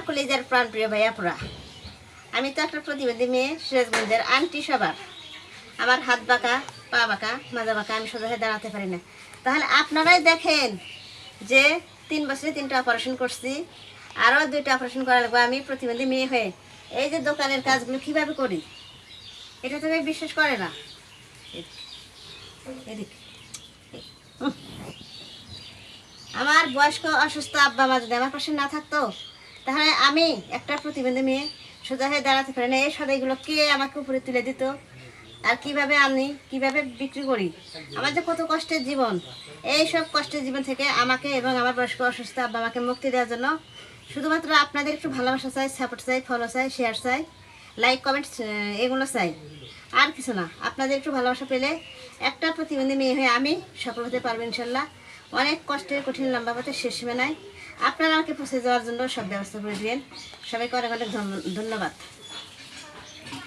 কলেজের প্রাণপ্রিয় ভাইয়াপুরা, আমি তো একটা প্রতিবন্ধী মেয়ে, সিরাজগঞ্জের আন্টি সবার। আমার হাত বাঁকা, পা বাঁকা, মাজা বাঁকা, আমি সোজা হয়ে দাঁড়াতে পারি না। তাহলে আপনারাই দেখেন যে 3 বছরে 3টা অপারেশন করছি, আরও 2টা অপারেশন করা লাগবে আমি প্রতিবন্ধী মেয়ে হয়ে। এই যে দোকানের কাজগুলো কীভাবে করি, এটা তো আমি বিশ্বাস করে না। এদিকে আমার বয়স্ক অসুস্থ আব্বা মা যদি আমার পাশে না থাকতো, তাহলে আমি একটা প্রতিবন্ধী মেয়ে সোজা হয়ে দাঁড়াতে পারি না। এই সদাইগুলো কে আমাকে উপরে তুলে দিত, আর কিভাবে আমি কিভাবে বিক্রি করি। আমার যে কত কষ্টের জীবন, এই সব কষ্টের জীবন থেকে আমাকে এবং আমার বয়স্ক অসুস্থ আব্বা মাকে মুক্তি দেওয়ার জন্য শুধুমাত্র আপনাদের একটু ভালোবাসা চাই, সাপোর্ট চাই, ফলো চাই, শেয়ার চাই, লাইক কমেন্ট এগুলো চাই, আর কিছু না। আপনাদের একটু ভালোবাসা পেলে একটা প্রতিবন্ধী মেয়ে হয়ে আমি সফল হতে পারবো ইনশাল্লাহ। অনেক কষ্টের কঠিন লম্বা পথে শেষ সীমা নাই। আপনারা আমাকে পৌঁছে যাওয়ার জন্য সব ব্যবস্থা করে দিবেন। সবাইকে অনেক অনেক ধন্যবাদ।